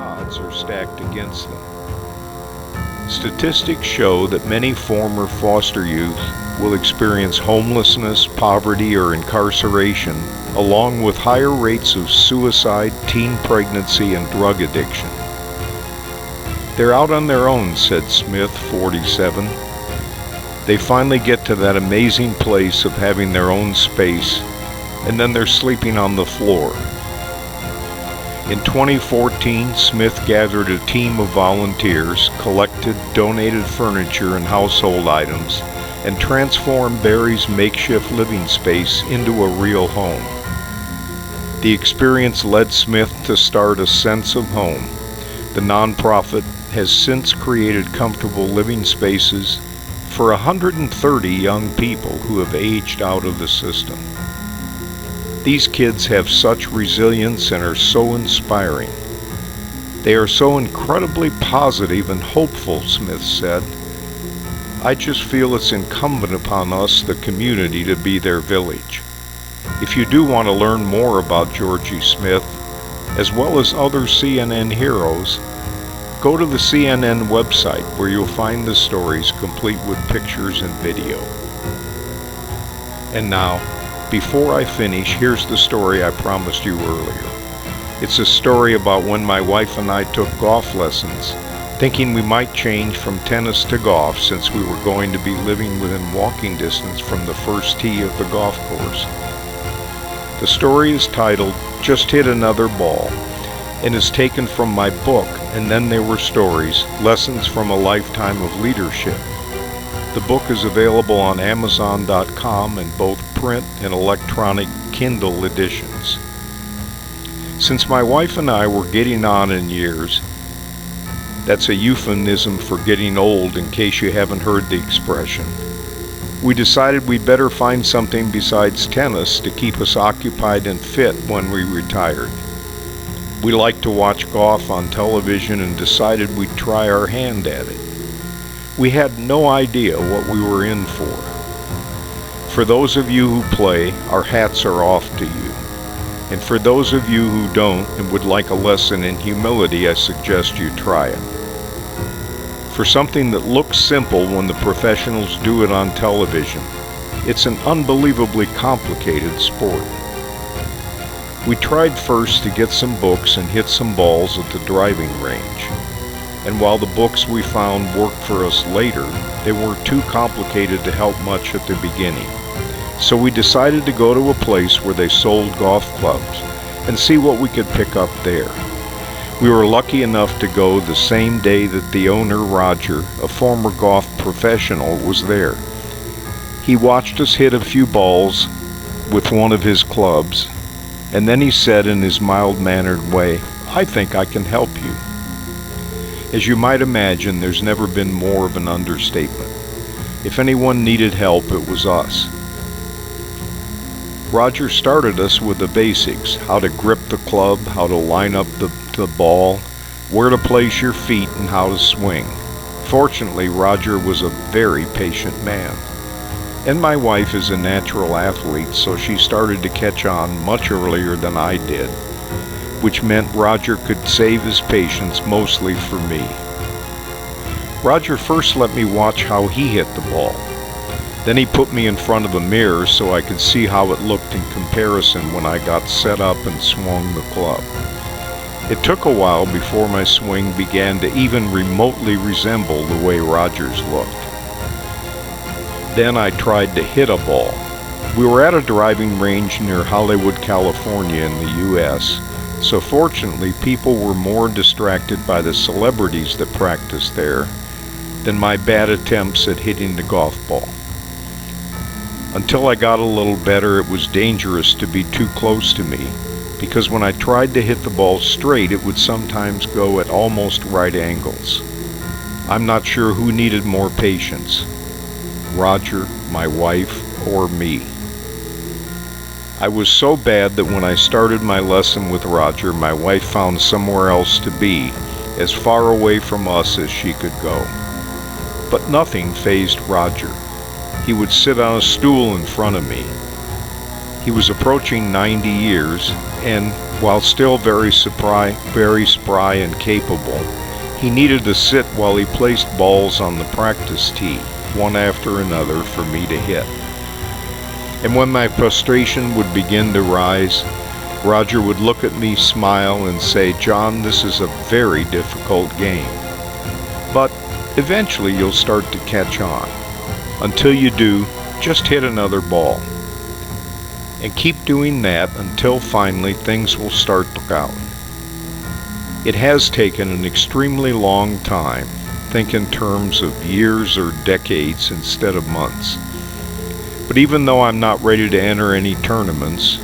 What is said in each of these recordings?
odds are stacked against them. Statistics show that many former foster youth will experience homelessness, poverty, or incarceration, along with higher rates of suicide, teen pregnancy, and drug addiction. They're out on their own, said Smith, 47. They finally get to that amazing place of having their own space, and then they're sleeping on the floor. In 2014, Smith gathered a team of volunteers, collected donated furniture and household items, and transformed Barry's makeshift living space into a real home. The experience led Smith to start a Sense of Home. The nonprofit has since created comfortable living spaces for 130 young people who have aged out of the system. These kids have such resilience and are so inspiring. They are so incredibly positive and hopeful, Smith said. I just feel it's incumbent upon us, the community, to be their village. If you do want to learn more about Georgie Smith, as well as other CNN heroes, go to the CNN website where you'll find the stories complete with pictures and video. And now, before I finish, here's the story I promised you earlier. It's a story about when my wife and I took golf lessons, thinking we might change from tennis to golf since we were going to be living within walking distance from the first tee of the golf course. The story is titled, Just Hit Another Ball, and is taken from my book, And Then There Were Stories, Lessons from a Lifetime of Leadership. The book is available on Amazon.com in both print and electronic Kindle editions. Since my wife and I were getting on in years, that's a euphemism for getting old in case you haven't heard the expression, we decided we'd better find something besides tennis to keep us occupied and fit when we retired. We liked to watch golf on television and decided we'd try our hand at it. We had no idea what we were in for. For those of you who play, our hats are off to you. And for those of you who don't and would like a lesson in humility, I suggest you try it. For something that looks simple when the professionals do it on television, it's an unbelievably complicated sport. We tried first to get some books and hit some balls at the driving range. And while the books we found worked for us later, they weren't too complicated to help much at the beginning. So we decided to go to a place where they sold golf clubs and see what we could pick up there. We were lucky enough to go the same day that the owner, Roger, a former golf professional, was there. He watched us hit a few balls with one of his clubs, and then he said in his mild-mannered way, "I think I can help you." As you might imagine, there's never been more of an understatement. If anyone needed help, it was us. Roger started us with the basics, how to grip the club, how to line up the ball, where to place your feet, and how to swing. Fortunately, Roger was a very patient man. And my wife is a natural athlete, so she started to catch on much earlier than I did, which meant Roger could save his patience mostly for me. Roger first let me watch how he hit the ball. Then he put me in front of a mirror so I could see how it looked in comparison when I got set up and swung the club. It took a while before my swing began to even remotely resemble the way Roger's looked. Then I tried to hit a ball. We were at a driving range near Hollywood, California in the U.S., so fortunately people were more distracted by the celebrities that practiced there than my bad attempts at hitting the golf ball. Until I got a little better, it was dangerous to be too close to me, because when I tried to hit the ball straight, it would sometimes go at almost right angles. I'm not sure who needed more patience, Roger, my wife, or me. I was so bad that when I started my lesson with Roger, my wife found somewhere else to be, as far away from us as she could go. But nothing fazed Roger. He would sit on a stool in front of me. He was approaching 90 years, and while still very spry and capable, he needed to sit while he placed balls on the practice tee, one after another, for me to hit. And when my frustration would begin to rise, Roger would look at me, smile, and say, "John, this is a very difficult game. But eventually you'll start to catch on. Until you do, just hit another ball. And keep doing that until finally things will start to work out." It has taken an extremely long time. Think in terms of years or decades instead of months. But even though I'm not ready to enter any tournaments,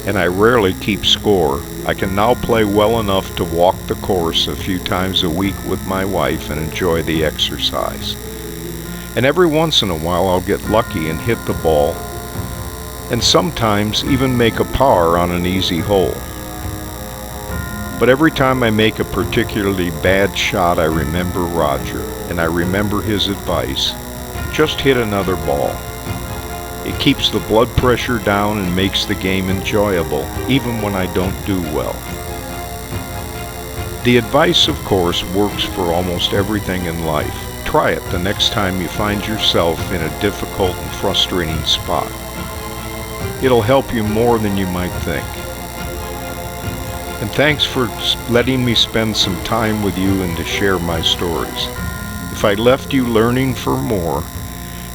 and I rarely keep score, I can now play well enough to walk the course a few times a week with my wife and enjoy the exercise. And every once in a while I'll get lucky and hit the ball, and sometimes even make a par on an easy hole. But every time I make a particularly bad shot, I remember Roger, and I remember his advice: just hit another ball. It keeps the blood pressure down and makes the game enjoyable, even when I don't do well. The advice, of course, works for almost everything in life. Try it the next time you find yourself in a difficult and frustrating spot. It'll help you more than you might think. And thanks for letting me spend some time with you and to share my stories. If I left you learning for more,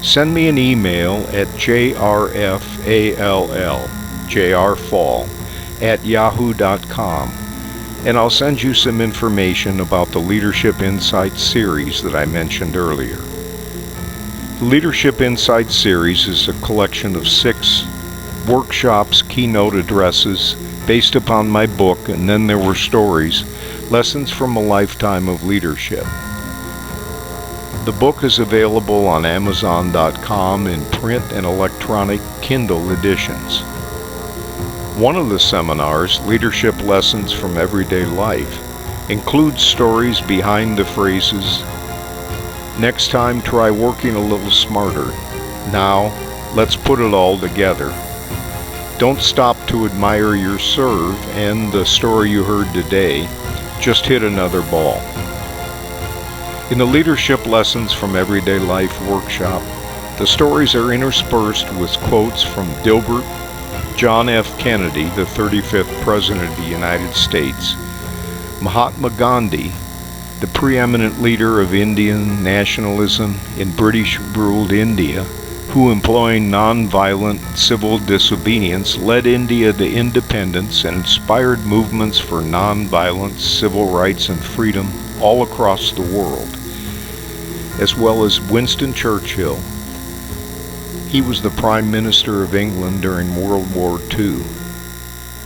send me an email at jrfall@yahoo.com, and I'll send you some information about the Leadership Insights series that I mentioned earlier. The Leadership Insights series is a collection of 6 workshops, keynote addresses, based upon my book, and then there were stories, lessons from a lifetime of leadership. The book is available on Amazon.com in print and electronic Kindle editions. One of the seminars, Leadership Lessons from Everyday Life, includes stories behind the phrases, "Next time try working a little smarter. Now, let's put it all together. Don't stop to admire your serve," and the story you heard today, "Just hit another ball." In the Leadership Lessons from Everyday Life workshop, the stories are interspersed with quotes from Dilbert, John F. Kennedy, the 35th President of the United States, Mahatma Gandhi, the preeminent leader of Indian nationalism in British-ruled India, who, employing non-violent civil disobedience, led India to independence and inspired movements for non-violent civil rights and freedom all across the world, as well as Winston Churchill. He was the Prime Minister of England during World War II.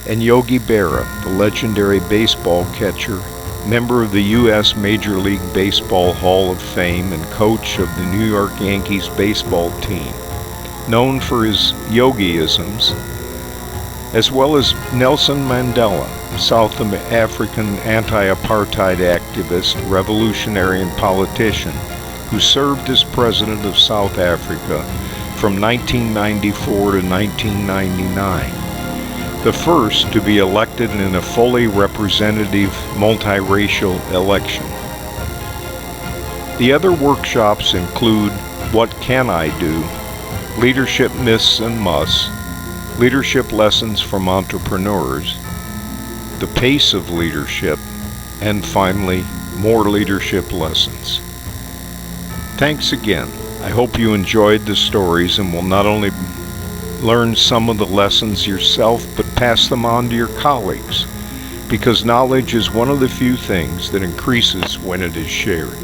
And Yogi Berra, the legendary baseball catcher, member of the U.S. Major League Baseball Hall of Fame and coach of the New York Yankees baseball team, known for his yogiisms, as well as Nelson Mandela, South African anti-apartheid activist, revolutionary, and politician, who served as president of South Africa from 1994 to 1999. The first to be elected in a fully representative multiracial election. The other workshops include What Can I Do?, Leadership Myths and Musts, Leadership Lessons from Entrepreneurs, The Pace of Leadership, and finally, More Leadership Lessons. Thanks again. I hope you enjoyed the stories and will not only learn some of the lessons yourself, but pass them on to your colleagues, because knowledge is one of the few things that increases when it is shared.